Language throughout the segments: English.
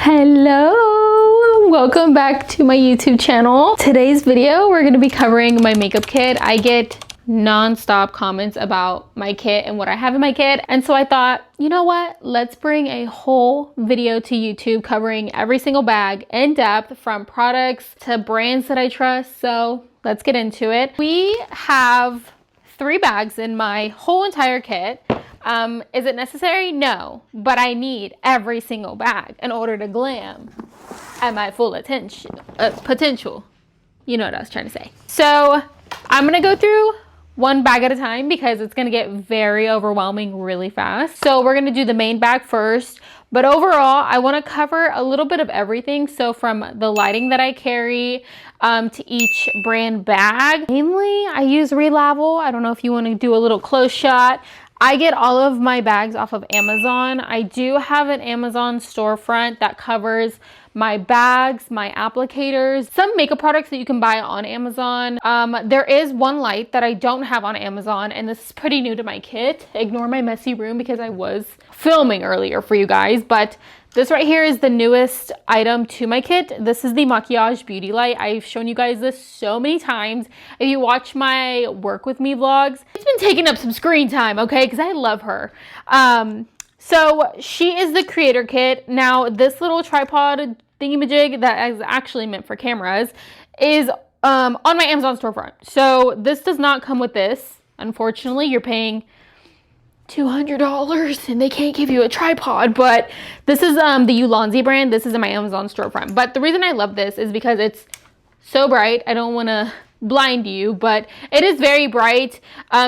Hello, welcome back to my YouTube channel. Today's video, we're gonna be covering my makeup kit. I get non-stop comments about my kit and what I have in my kit. And so I thought, you know what? Let's bring a whole video to YouTube covering every single bag in depth, from products to brands that I trust. So let's get into it. We have 3 bags in my whole entire kit. Is it necessary? No, but I need every single bag in order to glam at my full potential. You know what I was trying to say. So I'm gonna go through one bag at a time because it's gonna get very overwhelming really fast. So we're gonna do the main bag first, but overall I wanna cover a little bit of everything. So from the lighting that I carry to each brand bag. Mainly I use Relavel. I don't know if you wanna do a little close shot. I get all of my bags off of Amazon. I do have an Amazon storefront that covers my bags, my applicators, some makeup products that you can buy on Amazon. There is one light that I don't have on Amazon, and this is pretty new to my kit. Ignore my messy room because I was filming earlier for you guys, but this right here is the newest item to my kit. This is the Maquillage Beauty Light. I've shown you guys this so many times. If you watch my work with me vlogs, it's been taking up some screen time, okay? Because I love her. So she is the creator kit. Now this little tripod thingamajig that is actually meant for cameras is on my Amazon storefront. So this does not come with this. Unfortunately, you're paying $200 and they can't give you a tripod, but this is the Ulanzi brand. This is in my Amazon storefront. But the reason I love this is because it's so bright. I don't want to blind you, but it is very bright.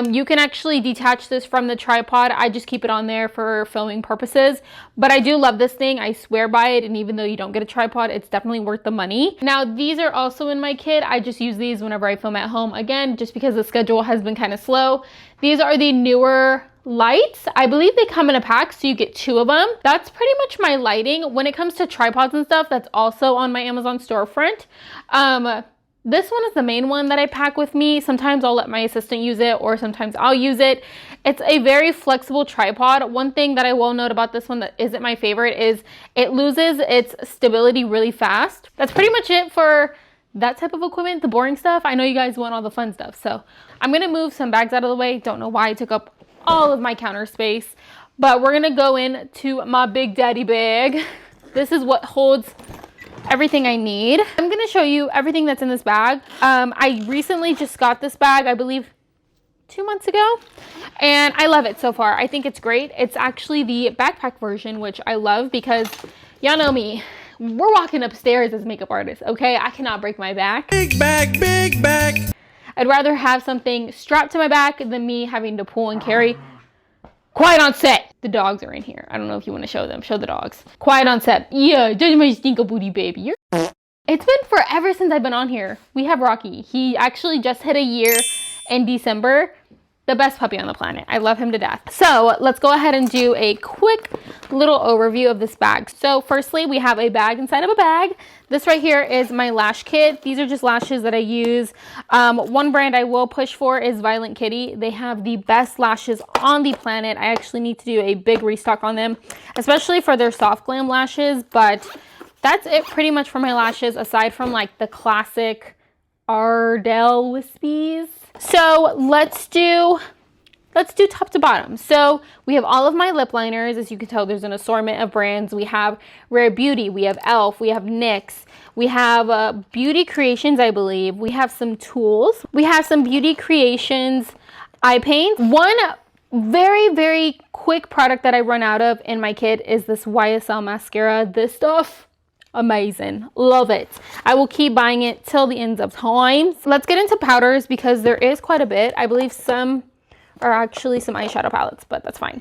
You can actually detach this from the tripod. I just keep it on there for filming purposes, but I do love this thing. I swear by it, and even though you don't get a tripod, it's definitely worth the money. Now these are also in my kit. I just use these whenever I film at home, again just because the schedule has been kind of slow. These are the newer lights. I believe they come in a pack, so you get 2 of them. That's pretty much my lighting. When it comes to tripods and stuff, that's also on my Amazon storefront. This one is the main one that I pack with me. Sometimes I'll let my assistant use it, or sometimes I'll use it. It's a very flexible tripod. One thing that I will note about this one that isn't my favorite is it loses its stability really fast. That's pretty much it for that type of equipment, the boring stuff. I know you guys want all the fun stuff, so I'm gonna move some bags out of the way. Don't know why I took up all of my counter space, but we're gonna go into my big daddy bag. This is what holds everything I need. I'm gonna show you everything that's in this bag. I recently just got this bag, I believe 2 months ago, and I love it so far. I think it's great. It's actually the backpack version, which I love because y'all know me. We're walking upstairs as makeup artists, okay? I cannot break my back. Big bag, big bag. I'd rather have something strapped to my back than me having to pull and carry. Quiet on set. The dogs are in here. I don't know if you want to show them. Show the dogs. Quiet on set. Yeah, don't my stinky booty baby. It's been forever since I've been on here. We have Rocky. He actually just hit a year in December. The best puppy on the planet. I love him to death. So let's go ahead and do a quick little overview of this bag. So firstly, we have a bag inside of a bag. This right here is my lash kit. These are just lashes that I use. One brand I will push for is Violent Kitty. They have the best lashes on the planet. I actually need to do a big restock on them, especially for their soft glam lashes. But that's it pretty much for my lashes, aside from like the classic Ardell Wispies. So let's do top to bottom. So we have all of my lip liners. As you can tell, there's an assortment of brands. We have Rare Beauty, we have e.l.f., we have NYX, we have Beauty Creations, I believe. We have some tools. We have some Beauty Creations eye paint. One very, very quick product that I run out of in my kit is this YSL mascara. This stuff, amazing. Love it. I will keep buying it till the ends of time. Let's get into powders because there is quite a bit. I believe some are actually some eyeshadow palettes, but that's fine.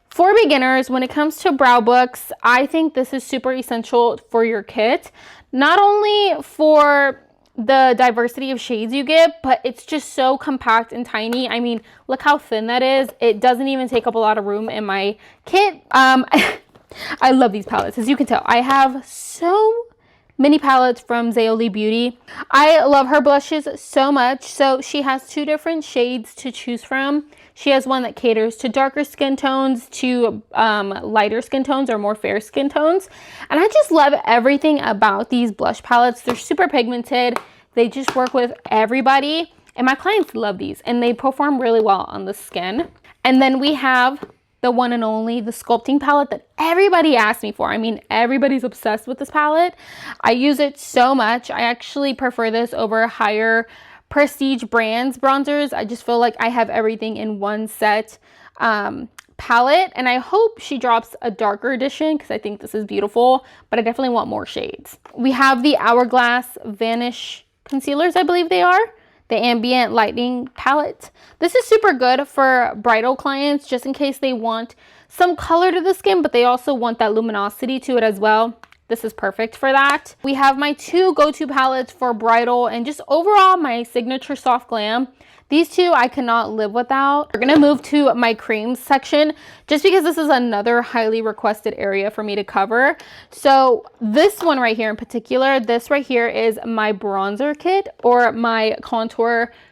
For beginners, when it comes to brow books, I think this is super essential for your kit. Not only for the diversity of shades you get, but it's just so compact and tiny. I mean, look how thin that is. It doesn't even take up a lot of room in my kit. I love these palettes. As you can tell, I have so many palettes from Xeoli Beauty. I love her blushes so much. So she has 2 different shades to choose from. She has one that caters to darker skin tones, to lighter skin tones, or more fair skin tones. And I just love everything about these blush palettes. They're super pigmented. They just work with everybody. And my clients love these, and they perform really well on the skin. And then we have the one and only, the sculpting palette that everybody asked me for. I mean, everybody's obsessed with this palette. I use it so much. I actually prefer this over higher prestige brands bronzers. I just feel like I have everything in one set palette, and I hope she drops a darker edition because I think this is beautiful, but I definitely want more shades. We have the Hourglass Vanish concealers, I believe they are. The Ambient Lighting palette. This is super good for bridal clients, just in case they want some color to the skin, but they also want that luminosity to it as well. This is perfect for that. We have my two go-to palettes for bridal and just overall my signature soft glam. These two I cannot live without. We're gonna move to my creams section just because this is another highly requested area for me to cover. So this one right here in particular, this right here is my bronzer kit, or my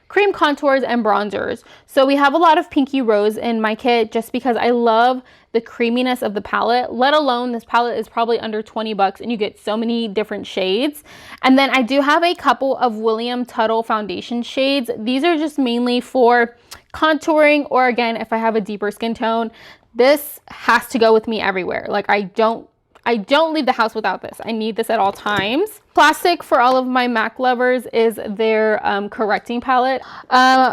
cream contours and bronzers. So we have a lot of Pinky Rose in my kit just because I love the creaminess of the palette, let alone this palette is probably under 20 bucks and you get so many different shades. And then I do have a couple of William Tuttle foundation shades. These are just mainly for contouring, or again, if I have a deeper skin tone. This has to go with me everywhere. Like I don't leave the house without this. I need this at all times. Classic for all of my MAC lovers is their correcting palette.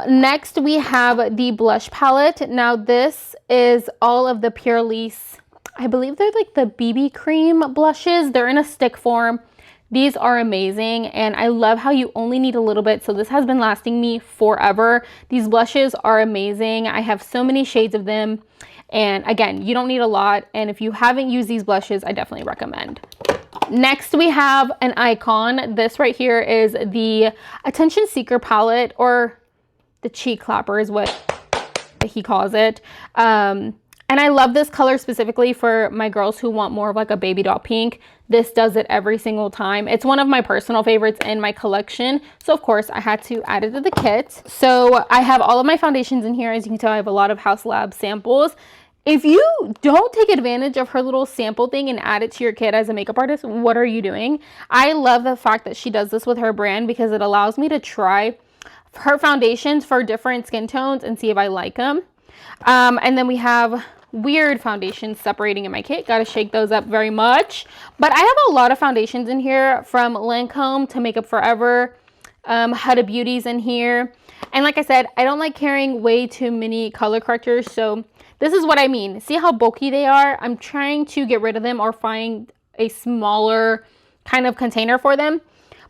Next we have the blush palette. Now this is all of the Purlisse, I believe they're like the BB cream blushes. They're in a stick form. These are amazing, and I love how you only need a little bit, so this has been lasting me forever. These blushes are amazing. I have so many shades of them. And again, you don't need a lot. And if you haven't used these blushes, I definitely recommend. Next, we have an icon. This right here is the Attention Seeker palette, or the cheek clapper is what he calls it. And I love this color specifically for my girls who want more of like a baby doll pink. This does it every single time. It's one of my personal favorites in my collection. So of course I had to add it to the kit. So I have all of my foundations in here. As you can tell, I have a lot of Haus Lab samples. If you don't take advantage of her little sample thing and add it to your kit as a makeup artist, what are you doing? I love the fact that she does this with her brand because it allows me to try her foundations for different skin tones and see if I like them. And then we have weird foundations separating in my kit. Gotta shake those up very much. But I have a lot of foundations in here, from Lancome to Makeup Forever, Huda Beauty's in here. And like I said, I don't like carrying way too many color correctors, so this is what I mean. See how bulky they are? I'm trying to get rid of them or find a smaller kind of container for them.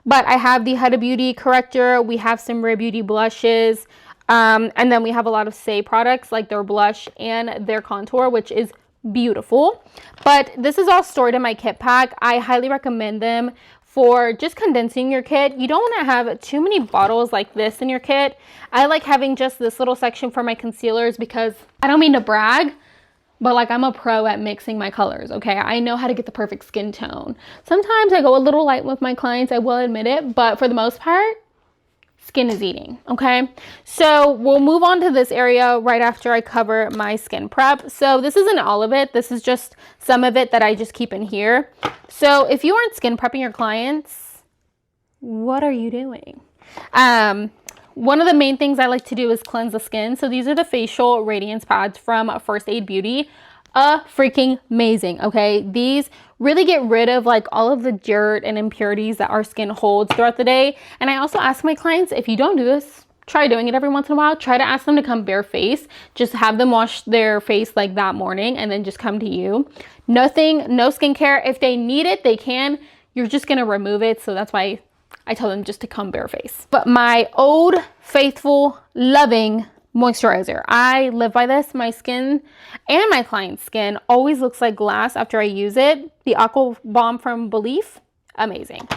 But I have the Huda Beauty corrector. We have some Rare Beauty blushes. And then we have a lot of Saie products, like their blush and their contour, which is beautiful. But this is all stored in my kit pack. I highly recommend them for just condensing your kit. You don't want to have too many bottles like this in your kit. I like having just this little section for my concealers because I don't mean to brag, but like I'm a pro at mixing my colors, okay? I know how to get the perfect skin tone. Sometimes I go a little light with my clients, I will admit it, but for the most part, skin is eating, okay? So we'll move on to this area right after I cover my skin prep. So this isn't all of it. This is just some of it that I just keep in here. So if you aren't skin prepping your clients, what are you doing? One of the main things I like to do is cleanse the skin. So these are the facial radiance pads from First Aid Beauty. Freaking amazing, okay? These really get rid of like all of the dirt and impurities that our skin holds throughout the day. And I also ask my clients, if you don't do this, try doing it every once in a while. Try to ask them to come bare face. Just have them wash their face like that morning and then just come to you. Nothing, no skincare. If they need it, they can. You're just gonna remove it. So that's why I tell them just to come bare face. But my old, faithful, loving moisturizer, I live by this. My skin and my client's skin always looks like glass after I use it. The Aqua Bomb from Belief, amazing.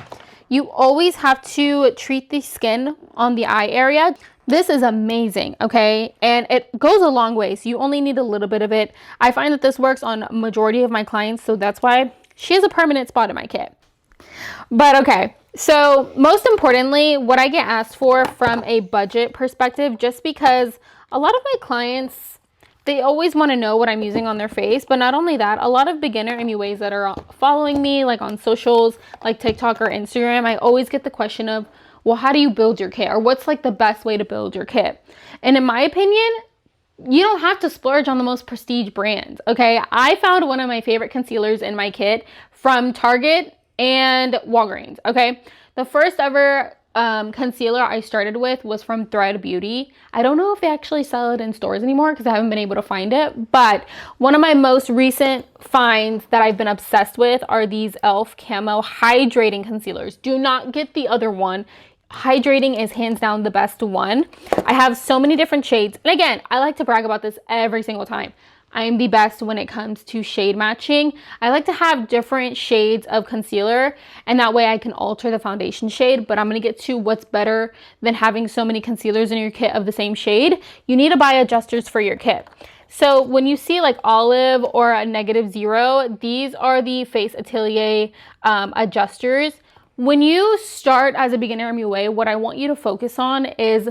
You always have to treat the skin on the eye area. This is amazing, okay? And it goes a long way, so you only need a little bit of it. I find that this works on majority of my clients, so that's why she has a permanent spot in my kit. But okay, so most importantly, what I get asked for from a budget perspective, just because A lot of my clients, they always want to know what I'm using on their face, but not only that, a lot of beginner MUAs that are following me like on socials, like TikTok or Instagram, I always get the question of, well, how do you build your kit? Or what's like the best way to build your kit? And in my opinion, you don't have to splurge on the most prestige brands, okay? I found one of my favorite concealers in my kit from Target and Walgreens, okay? The first ever concealer I started with was from Thread Beauty. I don't know if they actually sell it in stores anymore because I haven't been able to find it, but one of my most recent finds that I've been obsessed with are these e.l.f. Camo Hydrating Concealers. Do not get the other one. Hydrating is hands down the best one. I have so many different shades. And again, I like to brag about this every single time. I am the best when it comes to shade matching. I like to have different shades of concealer, and that way I can alter the foundation shade. But I'm going to get to what's better than having so many concealers in your kit of the same shade. You need to buy adjusters for your kit. So when you see like olive or a -0, these are the Face Atelier adjusters. When you start as a beginner MUA, what I want you to focus on is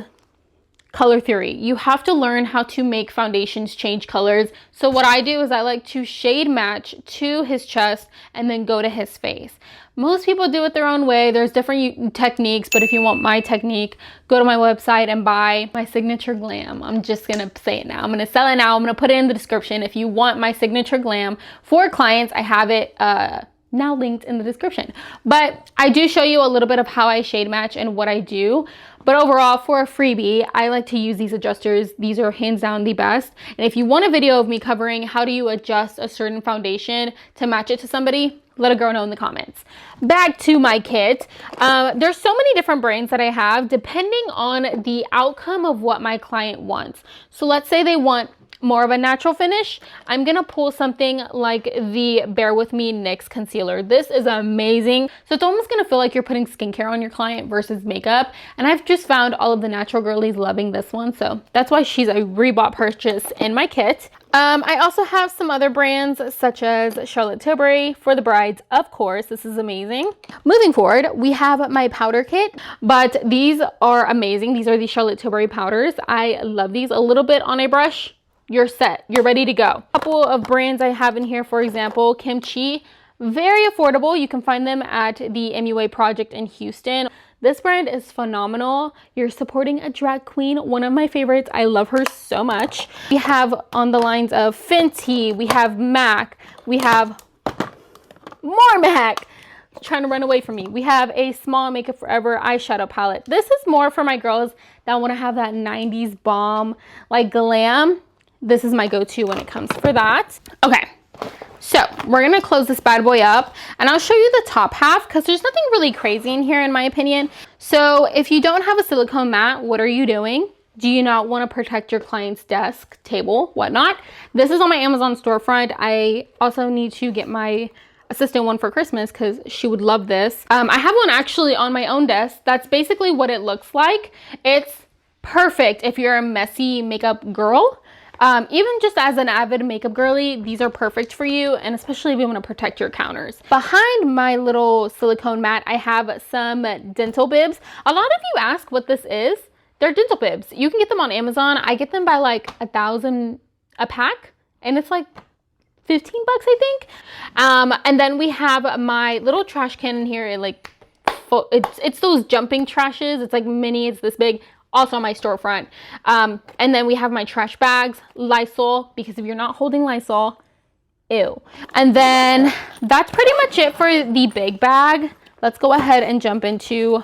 color theory. You have to learn how to make foundations change colors. So what I do is I like to shade match to his chest and then go to his face. Most people do it their own way. There's different techniques, but if you want my technique, go to my website and buy my signature glam. I'm just gonna say it now. I'm gonna sell it now. I'm gonna put it in the description. If you want my signature glam for clients, I have it now linked in the description. But I do show you a little bit of how I shade match and what I do. But overall, for a freebie, I like to use these adjusters. These are hands down the best. And if you want a video of me covering how do you adjust a certain foundation to match it to somebody, let a girl know in the comments. Back to my kit. There's so many different brands that I have depending on the outcome of what my client wants. So let's say they want more of a natural finish. I'm gonna pull something like the Bear With Me NYX concealer. This is amazing. So it's almost gonna feel like you're putting skincare on your client versus makeup. And I've just found all of the natural girlies loving this one. So that's why she's a rebought purchase in my kit. I also have some other brands such as Charlotte Tilbury for the brides, of course. This is amazing. Moving forward, we have my powder kit, but these are amazing. These are the Charlotte Tilbury powders. I love these. A little bit on a brush, you're set, you're ready to go. A couple of brands I have in here, for example, Kimchi, very affordable. You can find them at the MUA Project in Houston. This brand is phenomenal. You're supporting a drag queen, one of my favorites. I love her so much. We have on the lines of Fenty, we have MAC, we have more MAC. Trying to run away from me. We have a Small Makeup Forever eyeshadow palette. This is more for my girls that want to have that 90s bomb like glam. This is my go-to when it comes for that. Okay, so we're gonna close this bad boy up and I'll show you the top half because there's nothing really crazy in here in my opinion. So if you don't have a silicone mat, what are you doing? Do you not want to protect your client's desk, table, whatnot? This is on my Amazon storefront. I also need to get my assistant one for Christmas because she would love this. I have one actually on my own desk. That's basically what it looks like. It's perfect if you're a messy makeup girl. Even just as an avid makeup girly, these are perfect for you, and especially if you want to protect your counters. Behind my little silicone mat, I have some dental bibs. A lot of you ask what this is. They're dental bibs. You can get them on Amazon. I get them by like $1,000 a pack, and it's like 15 bucks, I think. And then we have my little trash can in here. It's those jumping trashes. It's like mini, it's this big. Also on my storefront. And then we have my trash bags, Lysol, because if you're not holding Lysol, ew. And then that's pretty much it for the big bag. Let's go ahead and jump into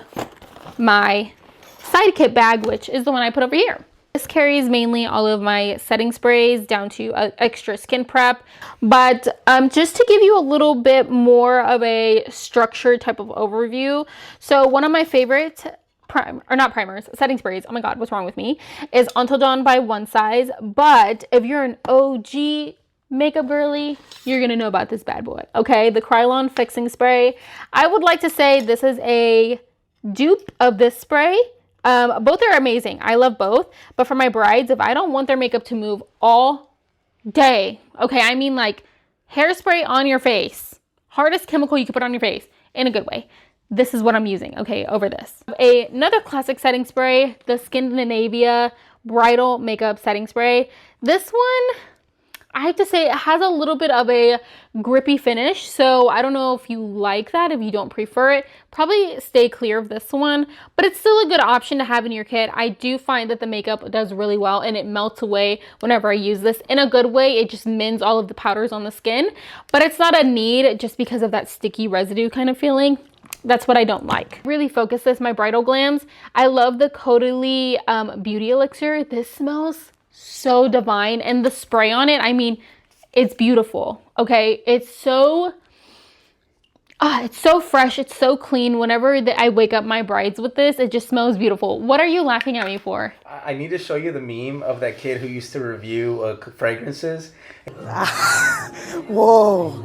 my side kit bag, which is the one I put over here. This carries mainly all of my setting sprays down to extra skin prep, but just to give you a little bit more of a structured type of overview. So one of my favorites, setting sprays, oh my god, what's wrong with me, is Until Dawn by One Size. But if you're an OG makeup girly, you're gonna know about this bad boy, okay? The Krylon Fixing Spray. I would like to say this is a dupe of this spray. Both are amazing. I love both. But for my brides, if I don't want their makeup to move all day, okay, I mean like hairspray on your face, hardest chemical you can put on your face in a good way. This is what I'm using, okay, over this. Another classic setting spray, the Scandinavia bridal makeup setting spray. This one, I have to say, it has a little bit of a grippy finish, so I don't know if you like that. If you don't prefer it, probably stay clear of this one, but it's still a good option to have in your kit. I do find that the makeup does really well and it melts away whenever I use this in a good way. It just mints all of the powders on the skin, but it's not a need just because of that sticky residue kind of feeling. That's what I don't like. Really focus this, my bridal glams. I love the Caudalie Beauty Elixir. This smells so divine, and the spray on it, I mean, it's beautiful. Okay, it's so fresh, it's so clean. Whenever I wake up my brides with this, it just smells beautiful. What are you laughing at me for? I need to show you the meme of that kid who used to review fragrances. Whoa.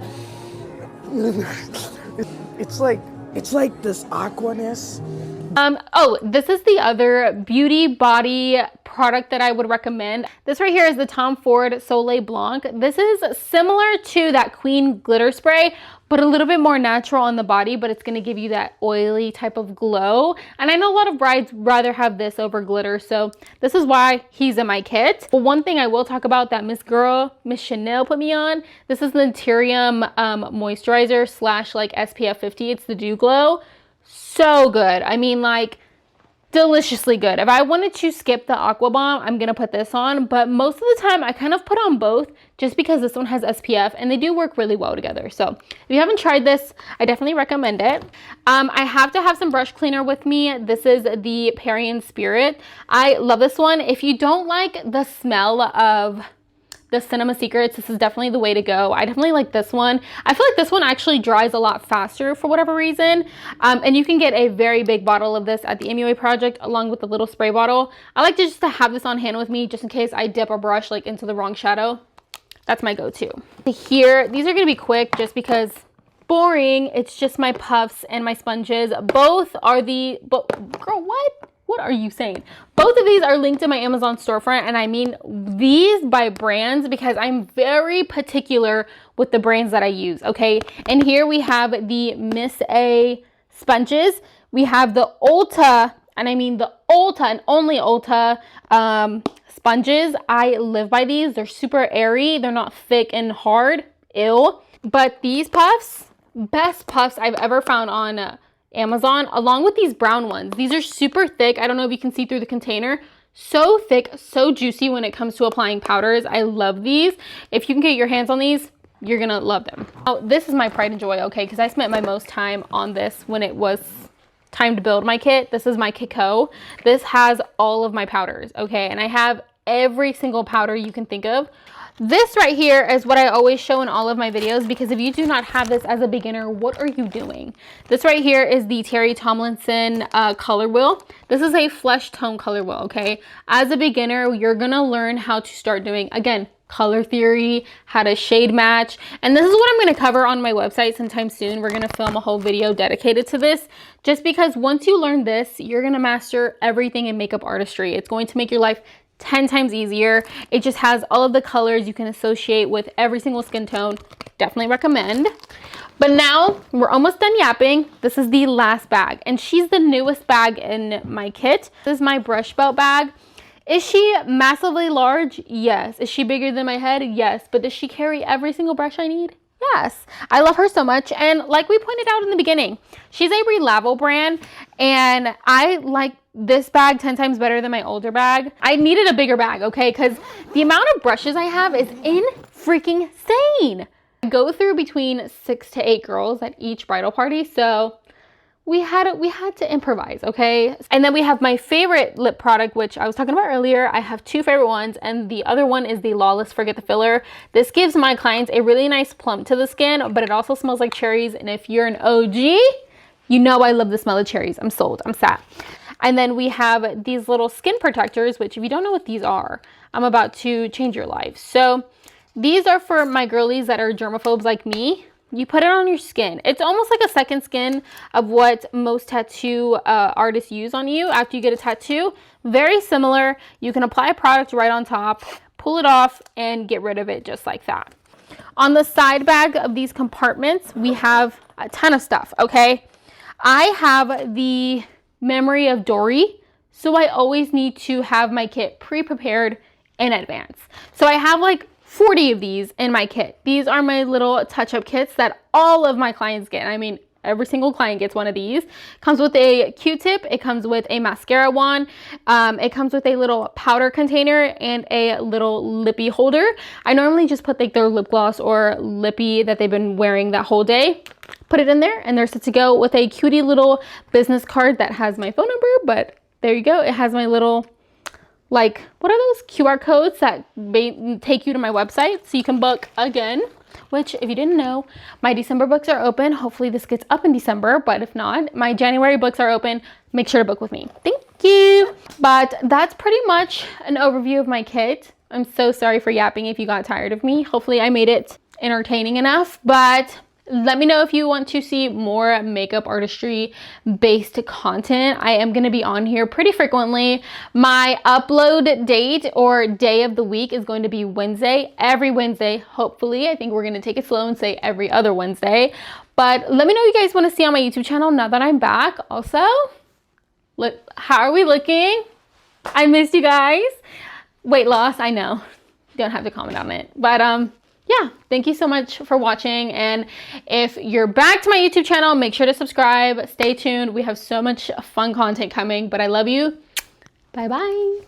It's like this aquaness. Oh, this is the other beauty body product that I would recommend. This right here is the Tom Ford Soleil Blanc. This is similar to that Queen glitter spray, but a little bit more natural on the body, but it's going to give you that oily type of glow. And I know a lot of brides rather have this over glitter, so this is why he's in my kit. But one thing I will talk about that Miss Chanel put me on, this is the Interium moisturizer slash like SPF 50. It's the Dew Glow. So good. I mean, like, deliciously good. If I wanted to skip the Aqua Bomb, I'm gonna put this on, but most of the time I kind of put on both just because this one has SPF and they do work really well together. So if you haven't tried this, I definitely recommend it. I have to have some brush cleaner with me. This is the Perrier Spirit. I love this one. If you don't like the smell of the Cinema Secrets, this is definitely the way to go. I definitely like this one. I feel like this one actually dries a lot faster for whatever reason. And you can get a very big bottle of this at the MUA Project along with the little spray bottle. I like to just to have this on hand with me just in case I dip a brush like into the wrong shadow. That's my go-to. Here, these are gonna be quick just because boring. It's just my puffs and my sponges. Both are girl, what? What are you saying? Both of these are linked to my Amazon storefront, and I mean these by brands because I'm very particular with the brands that I use, okay? And here we have the Miss A sponges. We have the Ulta, and I mean the Ulta and only Ulta sponges. I live by these. They're super airy. They're not thick and hard. Ew. But these puffs, best puffs I've ever found on Amazon, along with these brown ones. These are super thick. I don't know if you can see through the container. So thick, so juicy when it comes to applying powders. I love these. If you can get your hands on these, you're gonna love them. Oh, this is my pride and joy, okay, because I spent my most time on this when it was time to build my kit. This is my Kiko. This has all of my powders, okay, and I have every single powder you can think of. This right here is what I always show in all of my videos because if you do not have this as a beginner, what are you doing? This right here is the Terry Tomlinson color wheel. This is a flesh tone color wheel, okay? As a beginner, you're gonna learn how to start doing, again, color theory, how to shade match. And this is what I'm gonna cover on my website sometime soon. We're gonna film a whole video dedicated to this just because once you learn this, you're gonna master everything in makeup artistry. It's going to make your life 10 times easier. It just has all of the colors you can associate with every single skin tone. Definitely recommend. But now we're almost done yapping. This is the last bag and she's the newest bag in my kit. This is my brush belt bag. Is she massively large? Yes. Is she bigger than my head? Yes. But does she carry every single brush I need? Yes. I love her so much. And like we pointed out in the beginning, she's a Relavo brand and I like this bag 10 times better than my older bag. I needed a bigger bag, okay? Because the amount of brushes I have is freaking insane. I go through between 6 to 8 girls at each bridal party, so we had to improvise, okay? And then we have my favorite lip product, which I was talking about earlier. I have 2 favorite ones, and the other one is the Lawless Forget the Filler. This gives my clients a really nice plump to the skin, but it also smells like cherries, and if you're an OG, you know I love the smell of cherries. I'm sold, I'm sat. And then we have these little skin protectors, which if you don't know what these are, I'm about to change your life. So these are for my girlies that are germaphobes like me. You put it on your skin. It's almost like a second skin of what most tattoo artists use on you after you get a tattoo. Very similar. You can apply a product right on top, pull it off, and get rid of it just like that. On the side bag of these compartments, we have a ton of stuff, okay? I have the Memory of Dory So I always need to have my kit pre-prepared in advance. So I have like 40 of these in my kit. These are my little touch-up kits that all of my clients get. I mean, every single client gets one of these. Comes with a Q-tip. It comes with a mascara wand. It comes with a little powder container and a little lippy holder. I normally just put like their lip gloss or lippy that they've been wearing that whole day. Put it in there and they're set to go with a cutie little business card that has my phone number. But there you go. It has my little, like, what are those QR codes that take you to my website so you can book again? Which, if you didn't know, my December books are open. Hopefully this gets up in December, but if not, my January books are open. Make sure to book with me. Thank you. But that's pretty much an overview of my kit. I'm so sorry for yapping if you got tired of me. Hopefully I made it entertaining enough, but let me know if you want to see more makeup artistry based content. I am going to be on here pretty frequently. My upload date or day of the week is going to be Wednesday, every Wednesday, hopefully. I think we're going to take it slow and say every other Wednesday. But let me know what you guys want to see on my YouTube channel now that I'm back. Also, look, how are we looking? I missed you guys. Weight loss, I know. Don't have to comment on it. But yeah, thank you so much for watching. And if you're back to my YouTube channel, make sure to subscribe. Stay tuned. We have so much fun content coming, but I love you. Bye-bye.